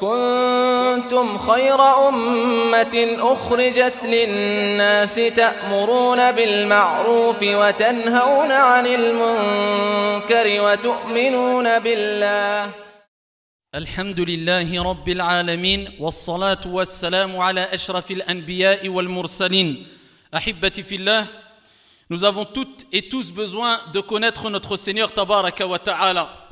كنتم خير أمة أخرجت للناس تأمرون بالمعروف وتنهون عن المنكر وتؤمنون بالله. الحمد لله رب العالمين والصلاة والسلام على أشرف الأنبياء والمرسلين. أحبتي في الله, nous avons toutes et tous besoin de connaître notre Seigneur Tabaraka wa Ta'ala,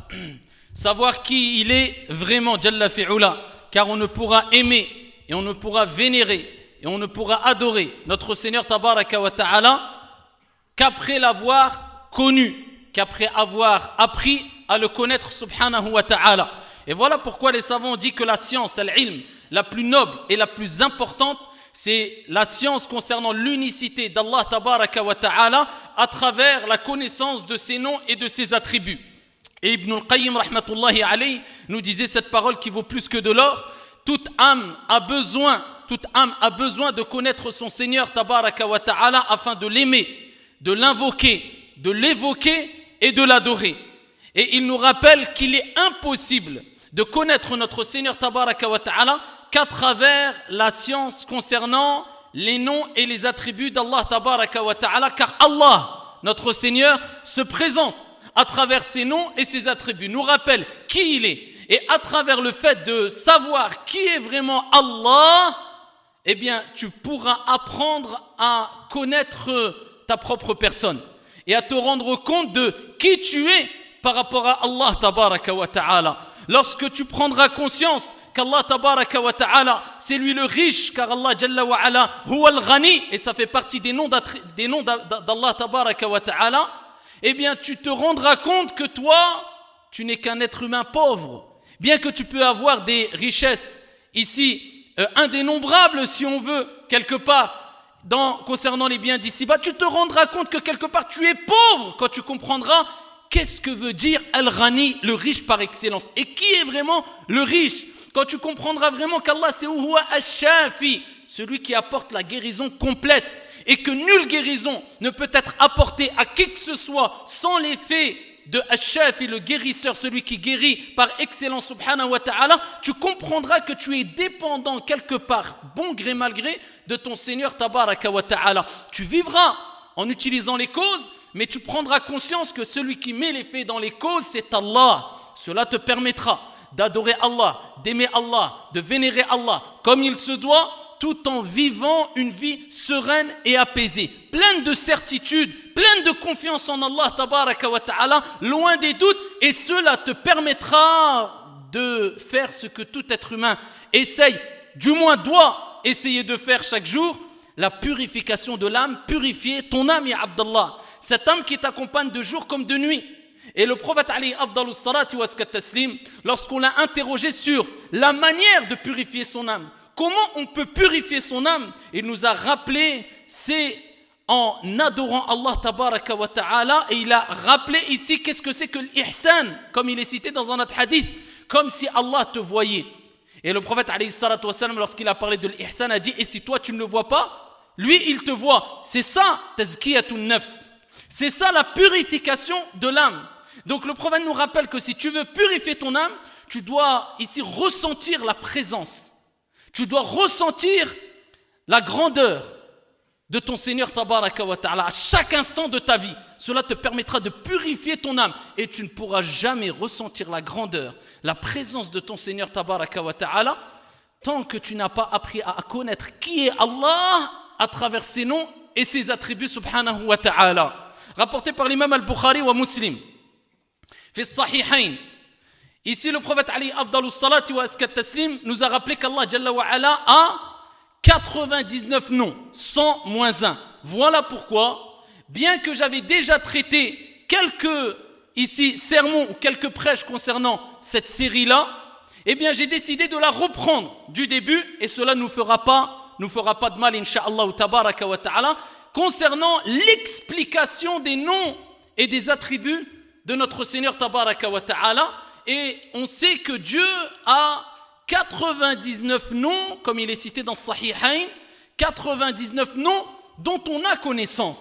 savoir qui il est vraiment, Jalla fi'ula, car on ne pourra aimer et on ne pourra vénérer et on ne pourra adorer notre Seigneur Tabaraka wa Ta'ala qu'après l'avoir connu, qu'après avoir appris à le connaître subhanahu wa ta'ala. Et voilà pourquoi les savants ont dit que la science, al-ilm, la plus noble et la plus importante, c'est la science concernant l'unicité d'Allah tabaraka wa ta'ala à travers la connaissance de ses noms et de ses attributs. Et Ibn al-Qayyim rahmatullahi alayhi nous disait cette parole qui vaut plus que de l'or: toute âme a besoin de connaître son Seigneur tabaraka wa ta'ala afin de l'aimer, de l'invoquer, de l'évoquer et de l'adorer. Et il nous rappelle qu'il est impossible de connaître notre Seigneur tabaraka wa ta'ala qu'à travers la science concernant les noms et les attributs d'Allah tabaraka wa ta'ala, car Allah, notre Seigneur, se présente à travers ses noms et ses attributs, nous rappelle qui il est. Et à travers le fait de savoir qui est vraiment Allah, eh bien, tu pourras apprendre à connaître ta propre personne et à te rendre compte de qui tu es par rapport à Allah tabaraka wa ta'ala. Lorsque tu prendras conscience qu'Allah tabaraka wa ta'ala, c'est lui le riche, car Allah jalla wa ala huwa al-ghani, et ça fait partie des noms d'Allah tabaraka wa ta'ala, eh bien tu te rendras compte que toi, tu n'es qu'un être humain pauvre. Bien que tu peux avoir des richesses ici, indénombrables si on veut, quelque part, concernant les biens d'ici-bas, tu te rendras compte que quelque part tu es pauvre quand tu comprendras qu'est-ce que veut dire Al-Ghani, le riche par excellence. Et qui est vraiment le riche? Quand tu comprendras vraiment qu'Allah c'est Huwa Ash-Shafi, celui qui apporte la guérison complète, et que nulle guérison ne peut être apportée à qui que ce soit sans l'effet de Ash-Shafi, le guérisseur, celui qui guérit par excellence subhanahu wa ta'ala, tu comprendras que tu es dépendant quelque part, bon gré mal gré, de ton Seigneur tabaraka wa ta'ala. Tu vivras en utilisant les causes, mais tu prendras conscience que celui qui met les faits dans les causes, c'est Allah. Cela te permettra d'adorer Allah, d'aimer Allah, de vénérer Allah comme il se doit, tout en vivant une vie sereine et apaisée, pleine de certitude, pleine de confiance en Allah tabaraka wa ta'ala, loin des doutes, et cela te permettra de faire ce que tout être humain essaye, du moins doit essayer de faire chaque jour, la purification de l'âme, purifier ton âme, ya Abdallah, cette âme qui t'accompagne de jour comme de nuit. Et le prophète alayhi afdalus salati wa taslim, lorsqu'on l'a interrogé sur la manière de purifier son âme, comment on peut purifier son âme, il nous a rappelé, c'est en adorant Allah tabaraka wa ta'ala, et il a rappelé ici qu'est-ce que c'est que l'ihsan, comme il est cité dans un autre hadith, comme si Allah te voyait. Et le prophète alayhi salatu wa salam, lorsqu'il a parlé de l'ihsan, a dit: et si toi tu ne le vois pas, lui il te voit. C'est ça tazkiyatun nafs, c'est ça la purification de l'âme. Donc le prophète nous rappelle que si tu veux purifier ton âme, tu dois ici ressentir la présence, tu dois ressentir la grandeur de ton Seigneur tabaraka wa ta'ala à chaque instant de ta vie. Cela te permettra de purifier ton âme, et tu ne pourras jamais ressentir la grandeur, la présence de ton Seigneur tabaraka wa ta'ala tant que tu n'as pas appris à connaître qui est Allah à travers ses noms et ses attributs subhanahu wa ta'ala. Rapporté par l'imam al-Bukhari wa Muslim fi sahihain. Ici le prophète alayhi afdalus salati wa taslim nous a rappelé qu'Allah jalla wa ala a 99 noms, 100 moins 1. Voilà pourquoi, bien que j'avais déjà traité quelques ici sermons ou quelques prêches concernant cette série-là, eh bien j'ai décidé de la reprendre du début, et cela ne nous fera pas de mal, incha'Allah tabaraka wa ta'ala, concernant l'explication des noms et des attributs de notre Seigneur tabaraka wa ta'ala. Et on sait que Dieu a 99 noms, comme il est cité dans Sahihain, 99 noms dont on a connaissance.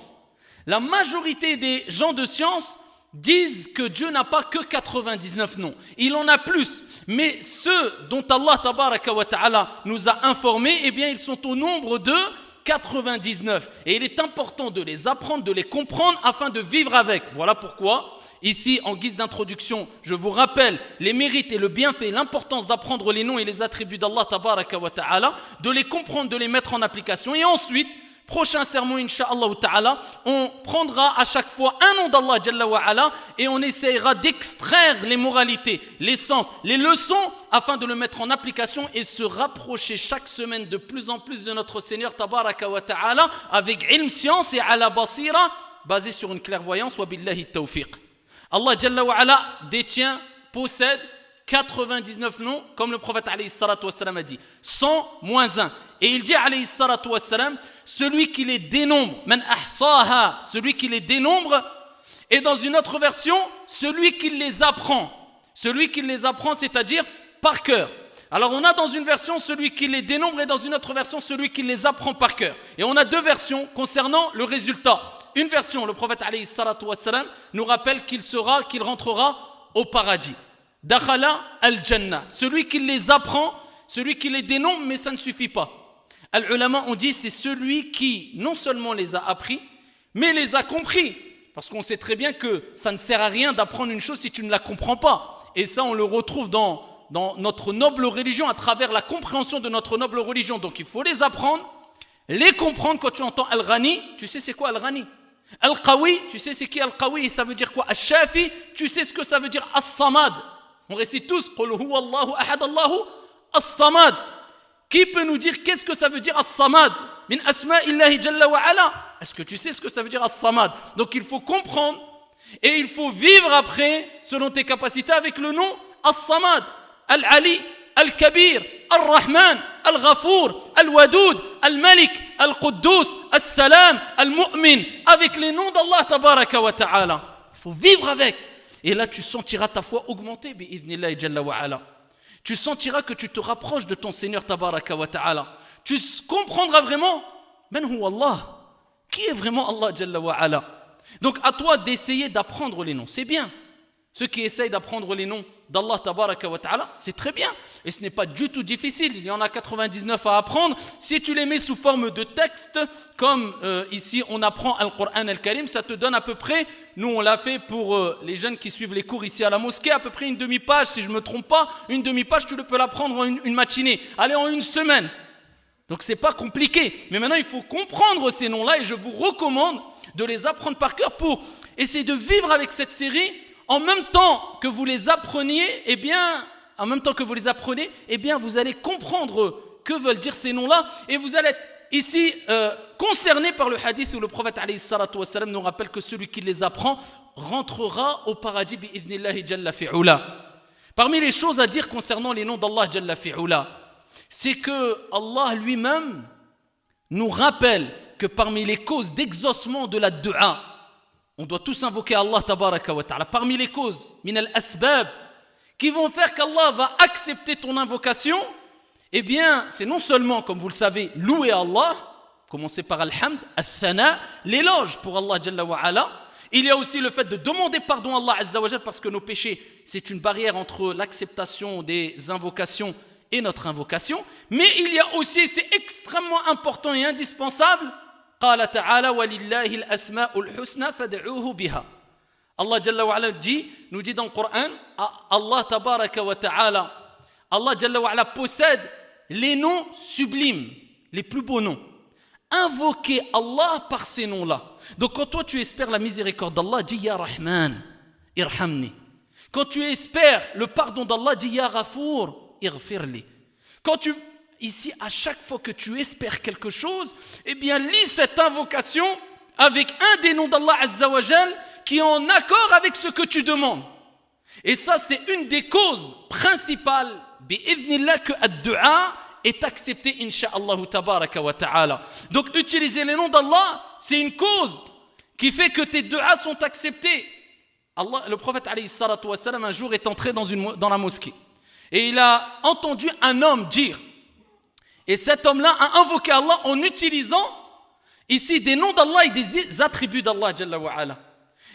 La majorité des gens de science disent que Dieu n'a pas que 99 noms. Il en a plus. Mais ceux dont Allah tabaraka wa ta'ala nous a informés, eh bien, ils sont au nombre de 99. Et il est important de les apprendre, de les comprendre afin de vivre avec. Voilà pourquoi, ici, en guise d'introduction, je vous rappelle les mérites et le bienfait, l'importance d'apprendre les noms et les attributs d'Allah tabaraka wa ta'ala, de les comprendre, de les mettre en application. Et ensuite, prochain sermon, Inch'Allah ta'ala, on prendra à chaque fois un nom d'Allah Jalla wa ala et on essaiera d'extraire les moralités, les sens, les leçons afin de le mettre en application et se rapprocher chaque semaine de plus en plus de notre Seigneur Tabaraka wa ta'ala avec ilm, science et ala basira basé sur une clairvoyance wa billahi tawfiq. Allah Jalla wa ala détient, possède 99 noms, comme le prophète alayhi salatu wassalam a dit, 100 moins 1. Et il dit alayhi salatu wassalam, celui qui les dénombre, man ahsaha, celui qui les dénombre, et dans une autre version, celui qui les apprend. Celui qui les apprend, c'est-à-dire par cœur. Alors on a dans une version celui qui les dénombre et dans une autre version celui qui les apprend par cœur. Et on a deux versions concernant le résultat. Une version, le prophète alayhi salatu wassalam nous rappelle qu'il rentrera au paradis. Dakhala al-Jannah, celui qui les apprend, celui qui les dénombre, mais ça ne suffit pas. Al-Ulama ont dit c'est celui qui non seulement les a appris, mais les a compris. Parce qu'on sait très bien que ça ne sert à rien d'apprendre une chose si tu ne la comprends pas. Et ça, on le retrouve dans notre noble religion, à travers la compréhension de notre noble religion. Donc il faut les apprendre, les comprendre. Quand tu entends Al-Ghani, tu sais c'est quoi Al-Ghani? Al-Qawi, tu sais c'est qui Al-Qawi et ça veut dire quoi? Al-Shafi, tu sais ce que ça veut dire As-Samad. On récite tous Qul huwa Allahu ahad Allahu As-Samad. Qui peut nous dire qu'est-ce que ça veut dire As-Samad? Min asma'illahi jalla wa ala. Est-ce que tu sais ce que ça veut dire As-Samad? Donc il faut comprendre et il faut vivre après selon tes capacités avec le nom As-Samad. Al-Ali, Al-Kabir, Al-Rahman, Al-Ghafour, Al-Wadoud, Al-Malik, Al-Quddus, Al-Salam, Al-Mu'min, avec les noms d'Allah tabaraka wa ta'ala. Il faut vivre avec. Et là, tu sentiras ta foi augmenter, bi'idhnillahi jalla wa ala. Tu sentiras que tu te rapproches de ton Seigneur tabaraka wa ta'ala. Tu comprendras vraiment, man huwa Allah, qui est vraiment Allah jalla wa ala. Donc à toi d'essayer d'apprendre les noms, c'est bien. Ceux qui essayent d'apprendre les noms d'Allah tabaraka wa ta'ala, c'est très bien. Et ce n'est pas du tout difficile, il y en a 99 à apprendre. Si tu les mets sous forme de texte, comme ici on apprend Al-Qur'an Al-Karim, ça te donne à peu près, nous on l'a fait pour les jeunes qui suivent les cours ici à la mosquée, à peu près une demi-page, si je ne me trompe pas, une demi-page tu peux l'apprendre en une matinée, allez en une semaine. Donc c'est pas compliqué, mais maintenant il faut comprendre ces noms-là et je vous recommande de les apprendre par cœur pour essayer de vivre avec cette série. En même temps que vous les appreniez, eh bien, vous allez comprendre que veulent dire ces noms-là et vous allez être ici concerné par le hadith où le prophète alayhi salatu wassalam nous rappelle que celui qui les apprend rentrera au paradis bi'idhnillahi jalla fi'ula. Parmi les choses à dire concernant les noms d'Allah jalla fi'ula, c'est que Allah lui-même nous rappelle que parmi les causes d'exaucement de la dua, on doit tous invoquer Allah tabaraka wa ta'ala. Parmi les causes, min al-asbab, qui vont faire qu'Allah va accepter ton invocation, eh bien, c'est non seulement, comme vous le savez, louer Allah, commencer par al-hamd, al-thana, l'éloge pour Allah jalla wa ala. Il y a aussi le fait de demander pardon à Allah azza wa jalla parce que nos péchés, c'est une barrière entre l'acceptation des invocations et notre invocation. Mais il y a aussi, c'est extrêmement important et indispensable, قال تعالى ولله الأسماء الحسنى فادعوه بها. Allah Jalla wa Ala nous dit dans le Coran, Allah Tabaraka wa Ta'ala, Allah Jalla wa Ala possède les noms sublimes, les plus beaux noms. Invoquez Allah par ces noms-là. Donc quand toi tu espères la miséricorde d'Allah, dis Ya Rahman, irhamni. Quand tu espères le pardon d'Allah, dis Ya Ghafour, irfirli. Quand tu ici, à chaque fois que tu espères quelque chose, eh bien, lis cette invocation avec un des noms d'Allah Azza wa Jal qui est en accord avec ce que tu demandes. Et ça, c'est une des causes principales, bi'idhnillah, que ad-du'a est accepté, insha'Allah tabaraka wa ta'ala. Donc, utiliser les noms d'Allah, c'est une cause qui fait que tes du'as sont acceptés. Le prophète, alayhi salatu wa salam, un jour est entré dans la mosquée. Et il a entendu un homme dire, et cet homme-là a invoqué Allah en utilisant ici des noms d'Allah et des attributs d'Allah Jalla wa Ala.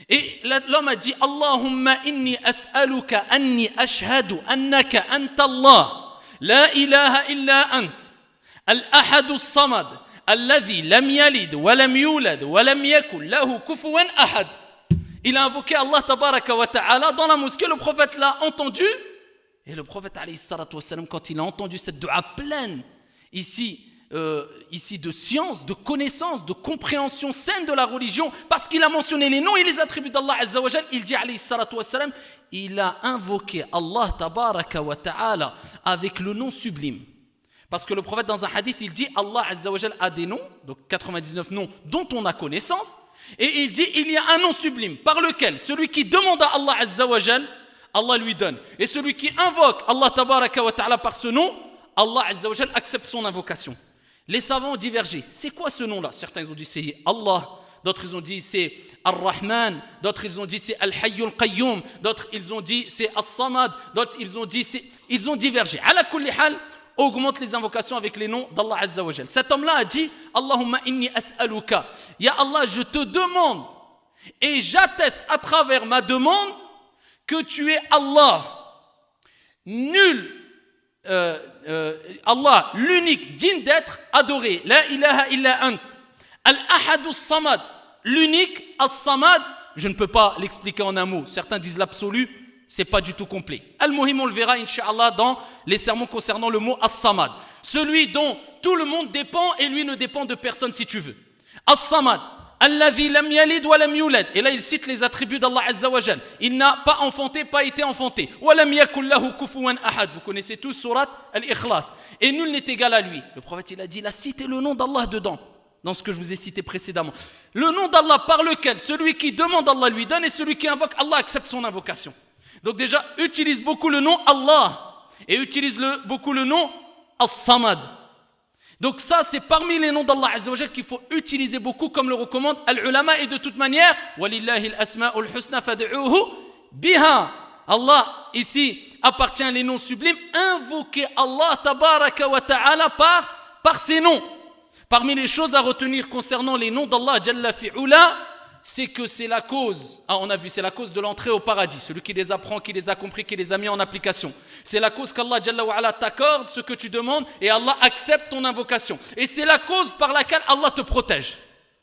Et l'homme a dit Allahumma inni as'aluka anni ashhadu annaka anta Allah la ilaha illa ant al-ahad as-samad alladhi lam yalid wa lam yulad wa lam yakul lahu kufuwan ahad. Il a invoqué Allah tabaraka wa ta'ala dans la mosquée, le prophète l'a entendu et le prophète alayhi salatu wassalam, quand il a entendu cette dua pleine ici de science, de connaissance, de compréhension saine de la religion, parce qu'il a mentionné les noms et les attributs d'Allah Azza wa Jal, il dit alayhi salatu wassalam, il a invoqué Allah tabaraka wa ta'ala avec le nom sublime. Parce que le prophète dans un hadith, il dit Allah Azza wa Jal a des noms, donc 99 noms dont on a connaissance, et il dit il y a un nom sublime par lequel celui qui demande à Allah Azza wa Jal, Allah lui donne. Et celui qui invoque Allah tabaraka wa ta'ala par ce nom, Allah Azza wa Jal accepte son invocation. Les savants ont divergé. C'est quoi ce nom-là? Certains ils ont dit c'est Allah, d'autres ils ont dit c'est Ar-Rahman, d'autres ils ont dit c'est Al-Hayyul Qayyum, d'autres ils ont dit c'est As-Samad, d'autres ils ont dit c'est... Ils ont divergé. Ala kulli hal, augmente les invocations avec les noms d'Allah Azza wa Jal. Cet homme-là a dit Allahumma inni as'aluka. Ya Allah, je te demande et j'atteste à travers ma demande que tu es Allah. Nul Allah, l'unique, digne d'être adoré. La ilaha illa ant. Al-ahad as-samad, l'unique, as-samad. Je ne peux pas l'expliquer en un mot. Certains disent l'absolu, c'est pas du tout complet. Al-muhim, on le verra, Inch'Allah, dans les sermons concernant le mot as-samad. Celui dont tout le monde dépend et lui ne dépend de personne, si tu veux. As-samad. Alladhi lam yalid wa lam yulad. Et là, il cite les attributs d'Allah Azza wa Jal. Il n'a pas enfanté, pas été enfanté. Wa lam yakul lahu kufuwan ahad. Vous connaissez tous surat Al-Ikhlas. Et nul n'est égal à lui. Le prophète, il a dit, il a cité le nom d'Allah dedans, dans ce que je vous ai cité précédemment. Le nom d'Allah par lequel celui qui demande Allah lui donne et celui qui invoque Allah accepte son invocation. Donc déjà, utilise beaucoup le nom Allah et utilise beaucoup le nom As-Samad. Donc ça, c'est parmi les noms d'Allah Azza wa Jal qu'il faut utiliser beaucoup, comme le recommande Al-Ulama, et de toute manière, Walillahi al-asma'ul husna fad'uhu biha. Allah, ici, appartient les noms sublimes. Invoquez Allah tabaraka wa ta'ala par ses noms. Parmi les choses à retenir concernant les noms d'Allah Jalla fi'ula, c'est que c'est la cause, on a vu, c'est la cause de l'entrée au paradis. Celui qui les apprend, qui les a compris, qui les a mis en application. C'est la cause qu'Allah Jalla wa ala t'accorde ce que tu demandes et Allah accepte ton invocation. Et c'est la cause par laquelle Allah te protège.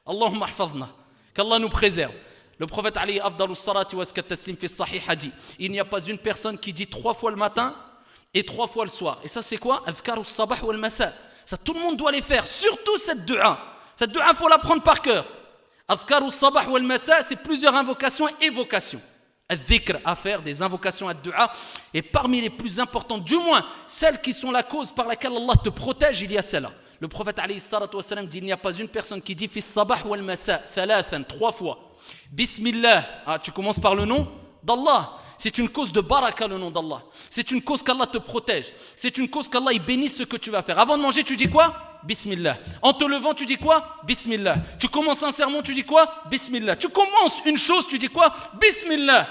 Allahumma hafadna, qu'Allah nous préserve. Le prophète alayhi afdalus salati wa askat taslim fi sahih a dit, il n'y a pas une personne qui dit 3 fois le matin et 3 fois le soir. Et ça c'est quoi? Adhkarus sabah wal masa. Ça tout le monde doit les faire, surtout cette dua. Cette dua, il faut la prendre par cœur. Adhkarus sabah wal masa, c'est plusieurs invocations et évocations. Al-dhikr, à faire des invocations à dua. Et parmi les plus importantes, du moins celles qui sont la cause par laquelle Allah te protège, il y a celle-là. Le prophète alayhi salatu wa salam dit, il n'y a pas une personne qui dit fi sabah wal masa, thalathan, 3 fois. Bismillah, tu commences par le nom d'Allah. C'est une cause de baraka, le nom d'Allah. C'est une cause qu'Allah te protège. C'est une cause qu'Allah il bénisse ce que tu vas faire. Avant de manger, tu dis quoi? Bismillah. En te levant, tu dis quoi? Bismillah. Tu commences un sermon, tu dis quoi? Bismillah. Tu commences une chose, tu dis quoi? Bismillah.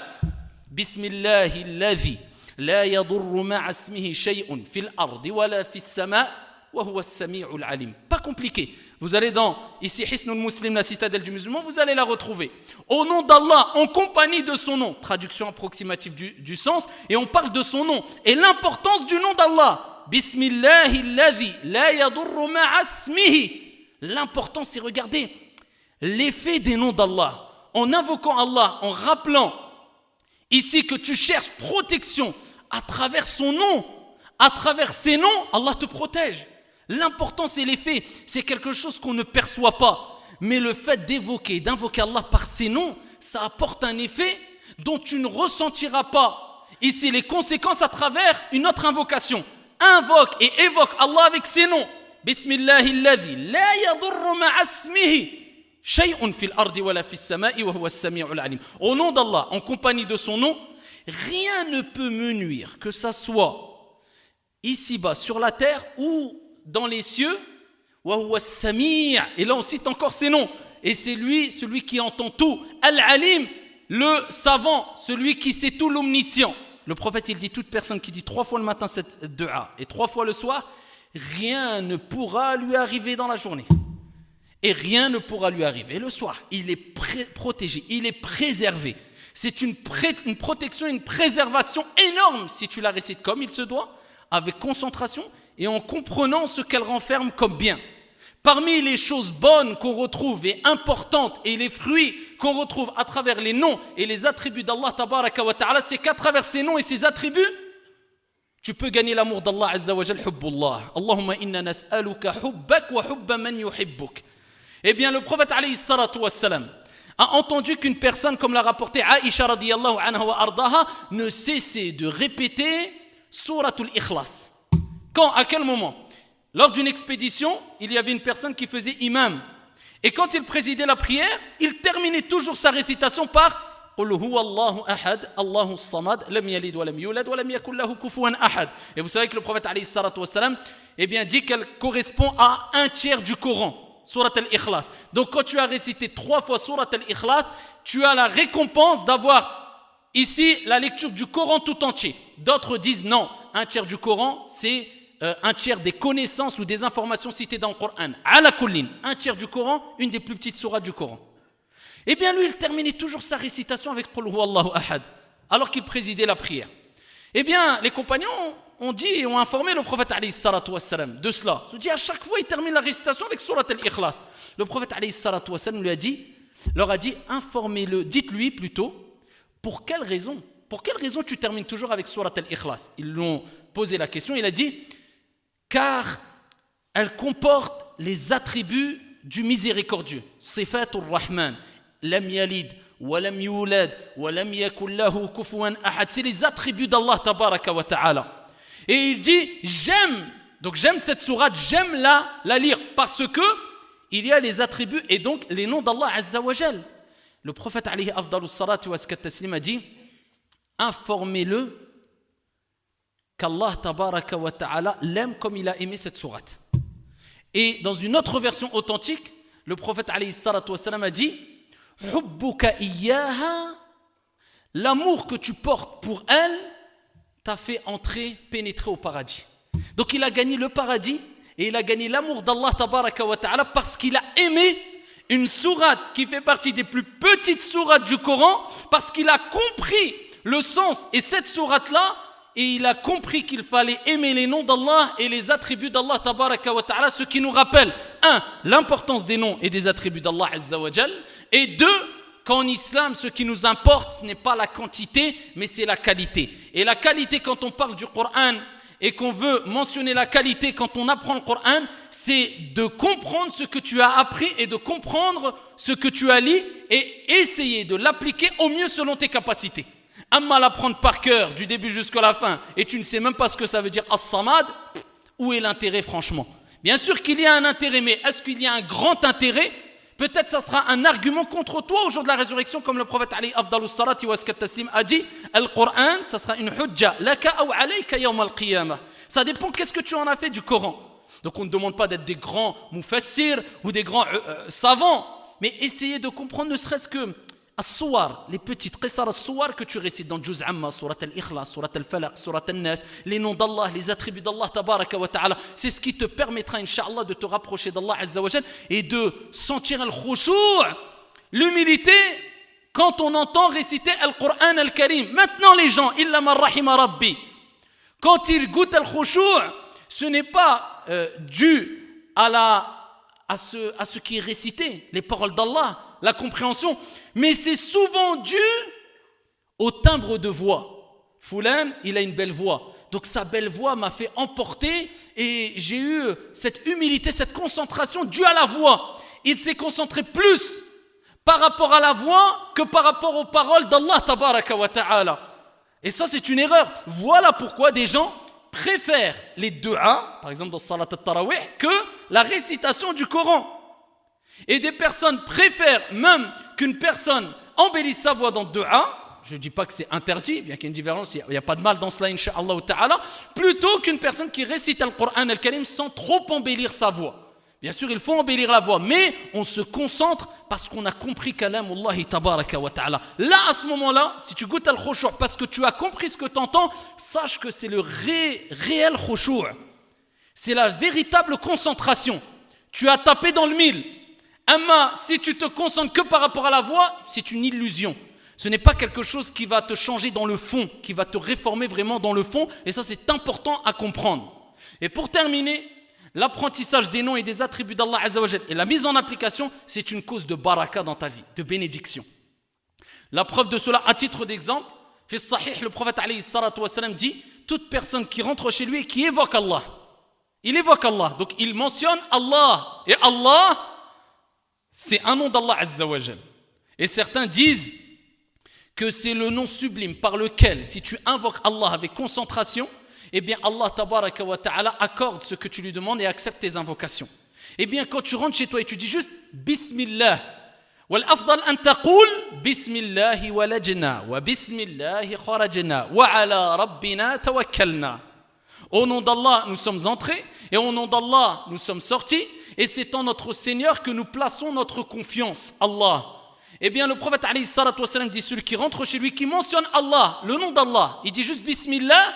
Bismillahi alladhi la yadurru ma'a ismihi shay'un fil ardi wala fis sama' wa huwa as-sami'ul alim. Pas compliqué. Vous allez dans, ici, Hisnul Muslim, la citadelle du musulman, vous allez la retrouver. Au nom d'Allah, en compagnie de son nom. Traduction approximative du sens. Et on parle de son nom. Et l'importance du nom d'Allah. Bismillahi alladhi la yadurru ma'a ismihi. L'important, c'est regarder l'effet des noms d'Allah. En invoquant Allah, en rappelant ici que tu cherches protection à travers son nom, à travers ses noms, Allah te protège. L'important, c'est l'effet. C'est quelque chose qu'on ne perçoit pas. Mais le fait d'invoquer Allah par ses noms, ça apporte un effet dont tu ne ressentiras pas ici les conséquences à travers une autre invocation. Invoque et évoque Allah avec ses noms. Bismillahilladhi la yadurru ma'a ismihi shay'un fil ardi wala fis sama'i wa huwa as-sami'ul alim. Au nom d'Allah, en compagnie de son nom, rien ne peut me nuire, que ça soit ici-bas sur la terre ou dans les cieux, wa huwa as-sami', et là on cite encore ses noms, et c'est lui, celui qui entend tout, al-alim, le savant, celui qui sait tout, l'omniscient. Le prophète il dit, toute personne qui dit 3 fois le matin cette dua et 3 fois le soir, rien ne pourra lui arriver dans la journée. et rien ne pourra lui arriver. Et le soir, il est protégé, il est préservé. C'est une protection, une préservation énorme si tu la récites comme il se doit, avec concentration et en comprenant ce qu'elle renferme comme bien. Parmi les choses bonnes qu'on retrouve et importantes et les fruits qu'on retrouve à travers les noms et les attributs d'Allah tabaraka wa ta'ala, c'est qu'à travers ces noms et ces attributs, tu peux gagner l'amour d'Allah azza wa jal, hubbullah. Allahumma inna nas'aluka hubbak wa hubba man yuhibbuk. Eh bien, le prophète alayhi salatu wassalam a entendu qu'une personne, comme l'a rapporté Aïcha radiyallahu anha wa ardaha, ne cessait de répéter Suratul Ikhlas. Quand, à quel moment? Lors d'une expédition, il y avait une personne qui faisait imam. Et quand il présidait la prière, il terminait toujours sa récitation par Qul huwa Allahu ahad, Allahu samad, lam yalid wa lam yulad wa lam yakul lahu kufuwan ahad. Et vous savez que le prophète alayhi salatu wassalam, eh bien, dit qu'elle correspond à un tiers du Coran, Surat al-Ikhlas. Donc quand tu as récité 3 fois Surat al-Ikhlas, tu as la récompense d'avoir ici la lecture du Coran tout entier. D'autres disent non, un tiers du Coran, c'est un tiers des connaissances ou des informations citées dans le Coran. Ala kullin, un tiers du Coran, une des plus petites sourates du Coran. Eh bien lui, il terminait toujours sa récitation avec Qul huwa Allahu ahad, alors qu'il présidait la prière. Eh bien, les compagnons ont dit et ont informé le prophète alayhi salatu wassalam de cela. Ils ont dit à chaque fois, il termine la récitation avec Surat al-Ikhlas. Le prophète alayhi salatu wassalam leur a dit, informez-le, dites-lui plutôt, pour quelle raison tu termines toujours avec Surat al-Ikhlas? Ils lui ont posé la question, il a dit, car elle comporte les attributs du miséricordieux. Sifatur Rahman, lam yalid, wa lam yulad, wa lam yakul lahu kufuwan ahad. C'est les attributs d'Allah tabaraka wa ta'ala. Et il dit, j'aime cette sourate, j'aime la lire, parce que il y a les attributs et donc les noms d'Allah azza wa jal. Le prophète alayhi afdalus salatu wa taslim a dit, informez-le qu'Allah tabaraka wa ta'ala l'aime comme il a aimé cette sourate. Et dans une autre version authentique, le prophète alayhi salatu wassalam a dit, hubbuka iyyaha, l'amour que tu portes pour elle t'a fait pénétrer au paradis. Donc il a gagné le paradis et il a gagné l'amour d'Allah tabaraka wa ta'ala parce qu'il a aimé une sourate qui fait partie des plus petites sourates du Coran, parce qu'il a compris le sens et cette sourate-là, et il a compris qu'il fallait aimer les noms d'Allah et les attributs d'Allah tabaraka wa ta'ala, ce qui nous rappelle, 1, l'importance des noms et des attributs d'Allah azza wa jal, et 2, qu'en islam, ce qui nous importe, ce n'est pas la quantité, mais c'est la qualité. Et la qualité, quand on parle du Coran, et qu'on veut mentionner la qualité quand on apprend le Coran, c'est de comprendre ce que tu as appris et de comprendre ce que tu as lu et essayer de l'appliquer au mieux selon tes capacités. Amma l'apprendre par cœur du début jusqu'à la fin et tu ne sais même pas ce que ça veut dire as-samad, où est l'intérêt franchement? Bien sûr qu'il y a un intérêt, mais est-ce qu'il y a un grand intérêt? Peut-être ça sera un argument contre toi au jour de la résurrection, comme le prophète alayhi afdalus salati wa taslim a dit, Al-Qur'an, ça sera une hujja laka ou alayka yawm al-qiyamah. Ça dépend qu'est-ce que tu en as fait du Coran. Donc on ne demande pas d'être des grands mufassir ou des grands savants, mais essayez de comprendre ne serait-ce que as-suwar, les petites qisar as-suwar que tu récites dans Juz Amma, Surat al-Ikhlas, Surat al-Falaq, Surat al-Nas, les noms d'Allah, les attributs d'Allah tabaraka wa ta'ala, c'est ce qui te permettra incha'Allah de te rapprocher d'Allah azza wa jal et de sentir al-khushu', l'humilité quand on entend réciter al-Qur'an al-Karim. Maintenant les gens, illa man rahima rabbi, quand ils goûtent al-khushu', ce n'est pas dû à ce qui est récité, les paroles d'Allah, la compréhension, mais c'est souvent dû au timbre de voix. Fulan, il a une belle voix, donc sa belle voix m'a fait emporter et j'ai eu cette humilité, cette concentration due à la voix. Il s'est concentré plus par rapport à la voix que par rapport aux paroles d'Allah tabaraka wa ta'ala. Et ça c'est une erreur. Voilà pourquoi des gens préfèrent les du'a, par exemple dans Salat al-Tarawih, que la récitation du Coran. Et des personnes préfèrent même qu'une personne embellisse sa voix dans le du'a, je ne dis pas que c'est interdit, bien qu'il y ait une différence, il n'y a pas de mal dans cela, incha'Allah ta'ala, plutôt qu'une personne qui récite le Coran al-Karim sans trop embellir sa voix. Bien sûr, il faut embellir la voix, mais on se concentre parce qu'on a compris kalamullahi tabaraka wa ta'ala. Là, à ce moment-là, si tu goûtes al-khushu' parce que tu as compris ce que tu entends, sache que c'est le réel khushu'. C'est la véritable concentration. Tu as tapé dans le mille. Amma, si tu te concentres que par rapport à la voix, c'est une illusion. Ce n'est pas quelque chose qui va te changer dans le fond, qui va te réformer vraiment dans le fond. Et ça, c'est important à comprendre. Et pour terminer, l'apprentissage des noms et des attributs d'Allah Azza wa Jal et la mise en application, c'est une cause de baraka dans ta vie, de bénédiction. La preuve de cela, à titre d'exemple, fait Sahih, le prophète alayhi salatu wa salam dit, toute personne qui rentre chez lui et qui évoque Allah, il évoque Allah, donc il mentionne Allah. Et Allah, c'est un nom d'Allah Azza wa Jal. Et certains disent que c'est le nom sublime par lequel, si tu invoques Allah avec concentration, eh bien Allah tabaraka wa ta'ala accorde ce que tu lui demandes et accepte tes invocations. Eh bien quand tu rentres chez toi et tu dis juste Bismillah, wal afdal an taqul Bismillahi walajna wa Bismillahi kharajna wa ala rabbina tawakkalna. Au nom d'Allah nous sommes entrés et au nom d'Allah nous sommes sortis et c'est en notre Seigneur que nous plaçons notre confiance, Allah. Eh bien le prophète alayhi salatu wa salam dit celui qui rentre chez lui qui mentionne Allah, le nom d'Allah, il dit juste Bismillah.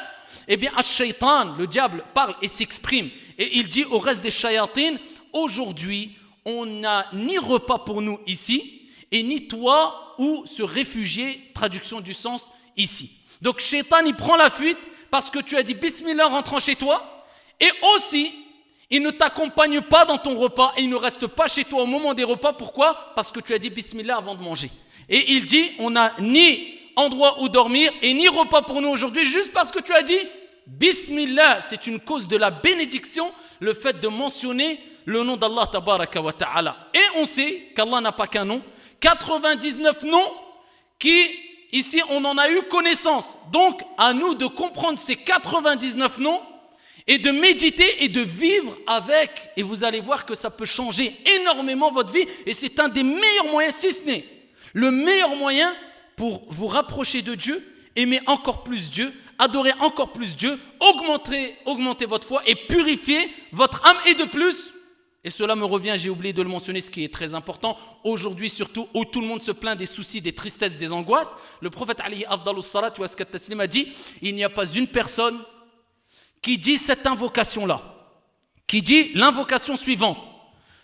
Eh bien, Ash-Shaytan, le diable, parle et s'exprime. Et il dit au reste des shayatines, aujourd'hui, on n'a ni repas pour nous ici, et ni toi où se réfugier, traduction du sens, ici. Donc, Shaytan, il prend la fuite parce que tu as dit Bismillah en rentrant chez toi, et aussi, il ne t'accompagne pas dans ton repas, et il ne reste pas chez toi au moment des repas. Pourquoi ? Parce que tu as dit Bismillah avant de manger. Et il dit, on n'a ni endroit où dormir et ni repas pour nous aujourd'hui juste parce que tu as dit Bismillah. C'est une cause de la bénédiction, le fait de mentionner le nom d'Allah tabaraka wa ta'ala. Et on sait qu'Allah n'a pas qu'un nom, 99 noms qui ici on en a eu connaissance. Donc à nous de comprendre ces 99 noms et de méditer et de vivre avec, et vous allez voir que ça peut changer énormément votre vie et c'est un des meilleurs moyens, si ce n'est le meilleur moyen pour vous rapprocher de Dieu, aimer encore plus Dieu, adorer encore plus Dieu, augmenter votre foi et purifier votre âme. Et de plus, et cela me revient, j'ai oublié de le mentionner, ce qui est très important, aujourd'hui surtout, où tout le monde se plaint des soucis, des tristesses, des angoisses, le prophète alayhi afdalus salat wa askat taslim a dit, il n'y a pas une personne qui dit cette invocation-là, qui dit l'invocation suivante,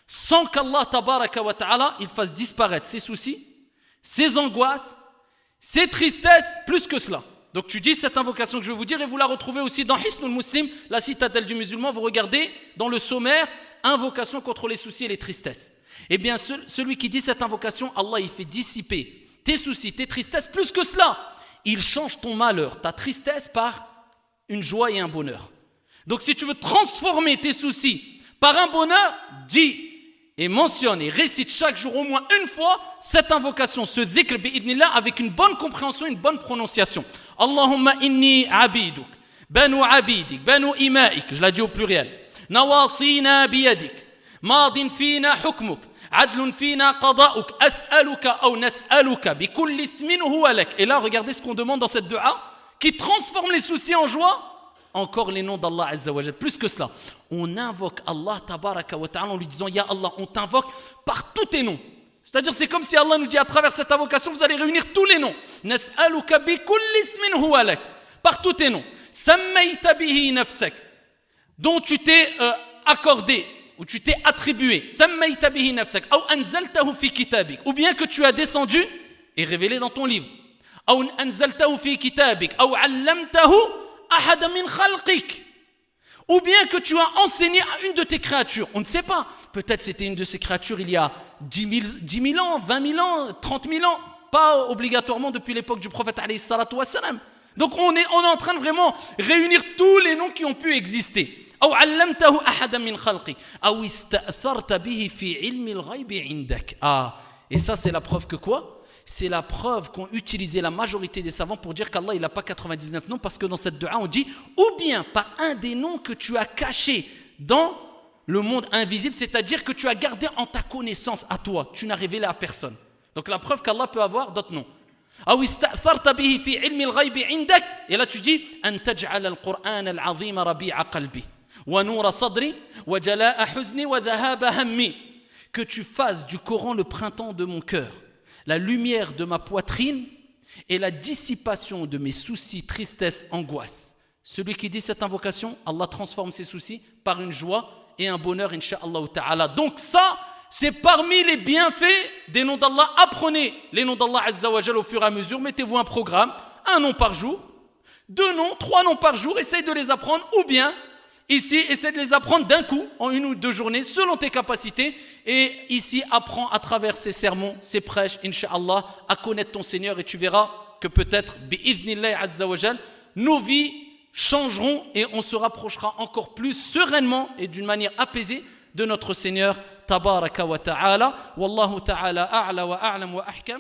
sans qu'Allah tabaraka wa ta'ala, il fasse disparaître ses soucis, ses angoisses, ses tristesses, plus que cela. Donc tu dis cette invocation que je vais vous dire et vous la retrouvez aussi dans Hisnul Muslim, la citadelle du musulman, vous regardez dans le sommaire, invocation contre les soucis et les tristesses. Eh bien celui qui dit cette invocation, Allah il fait dissiper tes soucis, tes tristesses, plus que cela. Il change ton malheur, ta tristesse par une joie et un bonheur. Donc si tu veux transformer tes soucis par un bonheur, dis et mentionne et récite chaque jour au moins une fois cette invocation, ce dhikr bi'idnillah avec une bonne compréhension, une bonne prononciation. Allahumma inni abiduk, banu abidik, banu imaik, je l'ai dit au pluriel. Nawasina biyadik, madin fina hukmuk, adlun fina qada'uk, as'aluka ou nas'aluka, bi kulli ismin huwa lak. Et là, regardez ce qu'on demande dans cette dua, qui transforme les soucis en joie. Encore les noms d'Allah Azza wa Jal. Plus que cela, on invoque Allah tabaraka wa ta'ala en lui disant Ya Allah, on t'invoque par tous tes noms. C'est-à-dire c'est comme si Allah nous dit à travers cette invocation vous allez réunir tous les noms. Nas'aluka bi kulli ismin huwa lak, par tous tes noms. Sammayta bihi nafsak, dont tu t'es accordé ou tu t'es attribué. Sammayta bihi nafsak ou anzaltahu fi kitabik, ou bien que tu as descendu et révélé dans ton livre. Ou anzaltahu fi kitabik ou 'allamtahu ahada min khalqik, ou bien que tu as enseigné à une de tes créatures. On ne sait pas, peut-être c'était une de ces créatures il y a 10 000 ans, 20 000 ans, 30 000 ans, pas obligatoirement depuis l'époque du prophète alayhi salatu wassalam. Donc on est en train de vraiment réunir tous les noms qui ont pu exister. Ou 'allamtahu ahada min khalqik ou ista'tharta bihi fi 'ilmi al-ghayb 'indak. Et ça c'est la preuve que quoi ? C'est la preuve qu'ont utilisé la majorité des savants pour dire qu'Allah il n'a pas 99 noms, parce que dans cette dua on dit ou bien par un des noms que tu as cachés dans le monde invisible, c'est-à-dire que tu as gardé en ta connaissance à toi, tu n'as révélé à personne. Donc la preuve qu'Allah peut avoir d'autres noms. Et là tu dis an taj'al al-Qur'an al-'azim rabi'a qalbi wa nura sadri wa jala'a huzni wa dhahaba hammi, que tu fasses du Coran le printemps de mon cœur, la lumière de ma poitrine et la dissipation de mes soucis, tristesses, angoisses. Celui qui dit cette invocation, Allah transforme ses soucis par une joie et un bonheur, incha'Allah ta'ala. Donc ça, c'est parmi les bienfaits des noms d'Allah. Apprenez les noms d'Allah Azza wa Jal au fur et à mesure. Mettez-vous un programme, un nom par jour, 2 noms, 3 noms par jour. Essayez de les apprendre. Ou bien, ici, essaie de les apprendre d'un coup, en 1 ou 2 journées, selon tes capacités. Et ici, apprends à travers ces sermons, ces prêches, Inch'Allah, à connaître ton Seigneur. Et tu verras que peut-être, bi'idhnillahi azza wa jal, nos vies changeront et on se rapprochera encore plus sereinement et d'une manière apaisée de notre Seigneur. Tabaraka wa ta'ala. Wallahu ta'ala a'la wa a'lam wa ahkam.